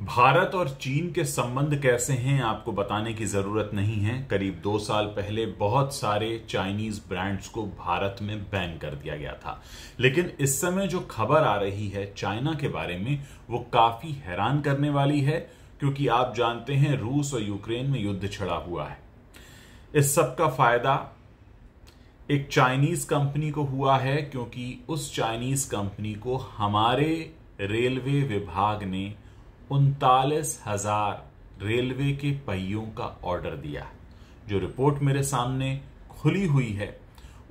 भारत और चीन के संबंध कैसे हैं आपको बताने की जरूरत नहीं है। करीब 2 साल पहले बहुत सारे चाइनीज ब्रांड्स को भारत में बैन कर दिया गया था, लेकिन इस समय जो खबर आ रही है चाइना के बारे में वो काफी हैरान करने वाली है, क्योंकि आप जानते हैं रूस और यूक्रेन में युद्ध छिड़ा हुआ है। इस सब का फायदा एक चाइनीज कंपनी को हुआ है, क्योंकि उस चाइनीज कंपनी को हमारे रेलवे विभाग ने 39,000 रेलवे के पहियों का ऑर्डर दिया है। जो रिपोर्ट मेरे सामने खुली हुई है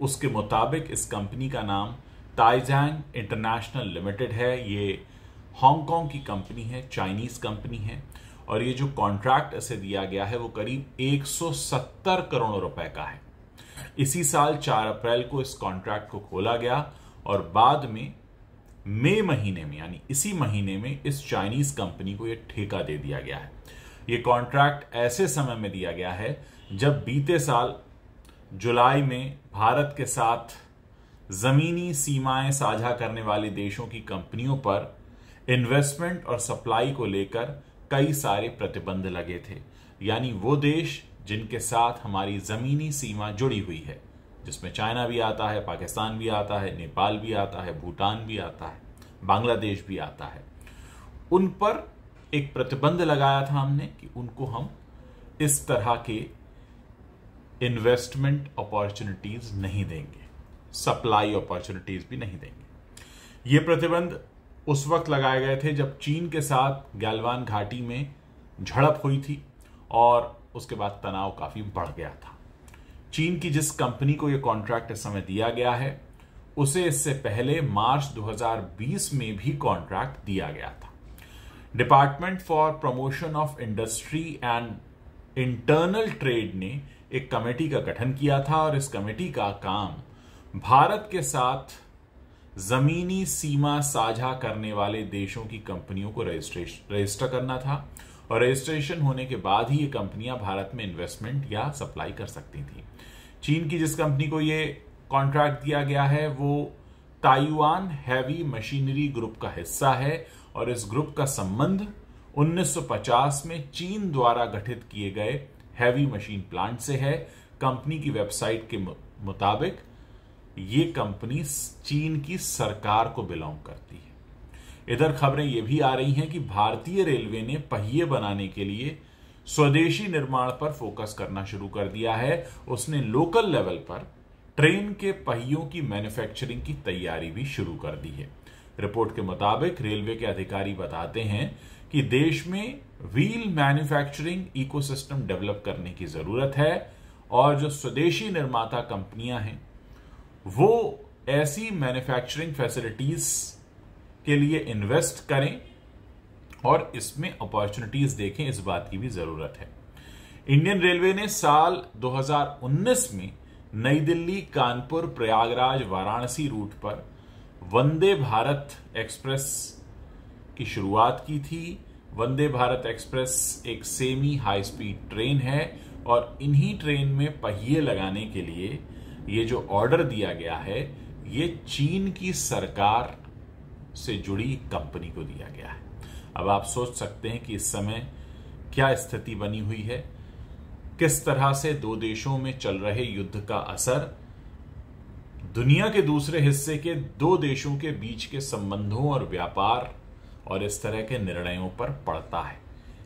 उसके मुताबिक इस कंपनी का नाम ताइजैंग इंटरनेशनल लिमिटेड है। ये हांगकांग की कंपनी है, चाइनीज कंपनी है, और ये जो कॉन्ट्रैक्ट इसे दिया गया है वो करीब 170 करोड़ रुपए का है। इसी साल 4 अप्रैल को इस कॉन्ट्रैक्ट को खोला गया और बाद में मई महीने में यानी इसी महीने में इस चाइनीज कंपनी को यह ठेका दे दिया गया है। यह कॉन्ट्रैक्ट ऐसे समय में दिया गया है जब बीते साल जुलाई में भारत के साथ जमीनी सीमाएं साझा करने वाले देशों की कंपनियों पर इन्वेस्टमेंट और सप्लाई को लेकर कई सारे प्रतिबंध लगे थे। यानी वो देश जिनके साथ हमारी जमीनी सीमा जुड़ी हुई है, जिसमें चाइना भी आता है, पाकिस्तान भी आता है, नेपाल भी आता है, भूटान भी आता है, बांग्लादेश भी आता है, उन पर एक प्रतिबंध लगाया था हमने कि उनको हम इस तरह के इन्वेस्टमेंट अपॉर्चुनिटीज नहीं देंगे, सप्लाई अपॉर्चुनिटीज भी नहीं देंगे। ये प्रतिबंध उस वक्त लगाए गए थे जब चीन के साथ गैलवान घाटी में झड़प हुई थी और उसके बाद तनाव काफी बढ़ गया था। चीन की जिस कंपनी को यह कॉन्ट्रैक्ट इस समय दिया गया है उसे इससे पहले मार्च 2020 में भी कॉन्ट्रैक्ट दिया गया था। Department for promotion of industry and internal trade ने एक कमेटी का गठन किया था और इस कमेटी का काम भारत के साथ जमीनी सीमा साझा करने वाले देशों की कंपनियों को रजिस्टर करना था, और रजिस्ट्रेशन होने के बाद ही ये कंपनियां भारत में इन्वेस्टमेंट या सप्लाई कर सकती थी। चीन की जिस कंपनी को ये कॉन्ट्रैक्ट दिया गया है वो ताइवान हैवी मशीनरी ग्रुप का हिस्सा है, और इस ग्रुप का संबंध 1950 में चीन द्वारा गठित किए गए हैवी मशीन प्लांट से है। कंपनी की वेबसाइट के मुताबिक ये कंपनी चीन की सरकार को बिलोंग करती है। इधर खबरें यह भी आ रही हैं कि भारतीय रेलवे ने पहिए बनाने के लिए स्वदेशी निर्माण पर फोकस करना शुरू कर दिया है। उसने लोकल लेवल पर ट्रेन के पहियों की मैन्युफैक्चरिंग की तैयारी भी शुरू कर दी है। रिपोर्ट के मुताबिक रेलवे के अधिकारी बताते हैं कि देश में व्हील मैन्युफैक्चरिंग इकोसिस्टम डेवलप करने की जरूरत है, और जो स्वदेशी निर्माता कंपनियां हैं वो ऐसी मैन्युफैक्चरिंग फैसिलिटीज के लिए इन्वेस्ट करें और इसमें अपॉर्चुनिटीज देखें, इस बात की भी जरूरत है। इंडियन रेलवे ने साल 2019 में नई दिल्ली, कानपुर, प्रयागराज, वाराणसी रूट पर वंदे भारत एक्सप्रेस की शुरुआत की थी। वंदे भारत एक्सप्रेस एक सेमी हाई स्पीड ट्रेन है और इन्हीं ट्रेन में पहिए लगाने के लिए ये जो ऑर्डर दिया गया है ये चीन की सरकार से जुड़ी कंपनी को दिया गया है। अब आप सोच सकते हैं कि इस समय क्या स्थिति बनी हुई है, किस तरह से दो देशों में चल रहे युद्ध का असर दुनिया के दूसरे हिस्से के दो देशों के बीच के संबंधों और व्यापार और इस तरह के निर्णयों पर पड़ता है।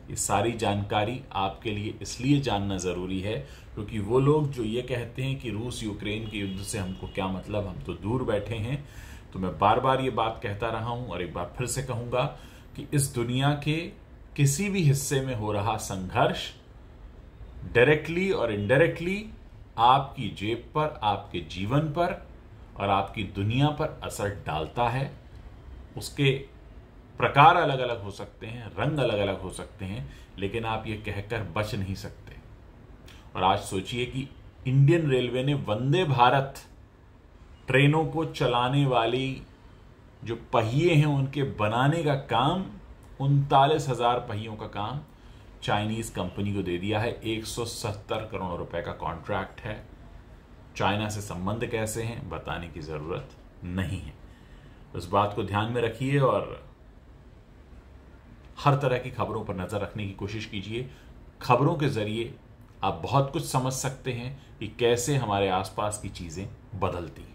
ये सारी जानकारी आपके लिए इसलिए जानना जरूरी है क्योंकि वो लोग जो ये कहते हैं कि रूस यूक्रेन के युद्ध से हमको क्या मतलब, हम तो दूर बैठे हैं। तो मैं बार बार ये बात कहता रहा हूं और एक बार फिर से कहूंगा कि इस दुनिया के किसी भी हिस्से में हो रहा संघर्ष डायरेक्टली और इनडायरेक्टली आपकी जेब पर, आपके जीवन पर और आपकी दुनिया पर असर डालता है। उसके प्रकार अलग अलग हो सकते हैं, रंग अलग अलग हो सकते हैं, लेकिन आप ये कहकर बच नहीं सकते। और आज सोचिए कि इंडियन रेलवे ने वंदे भारत ट्रेनों को चलाने वाली जो पहिए हैं उनके बनाने का काम, 39,000 पहियों का काम चाइनीज कंपनी को दे दिया है। 170 करोड़ रुपए का कॉन्ट्रैक्ट है। चाइना से संबंध कैसे हैं बताने की जरूरत नहीं है। उस बात को ध्यान में रखिए और हर तरह की खबरों पर नजर रखने की कोशिश कीजिए। खबरों के जरिए आप बहुत कुछ समझ सकते हैं कि कैसे हमारे आसपास की चीजें बदलती हैं।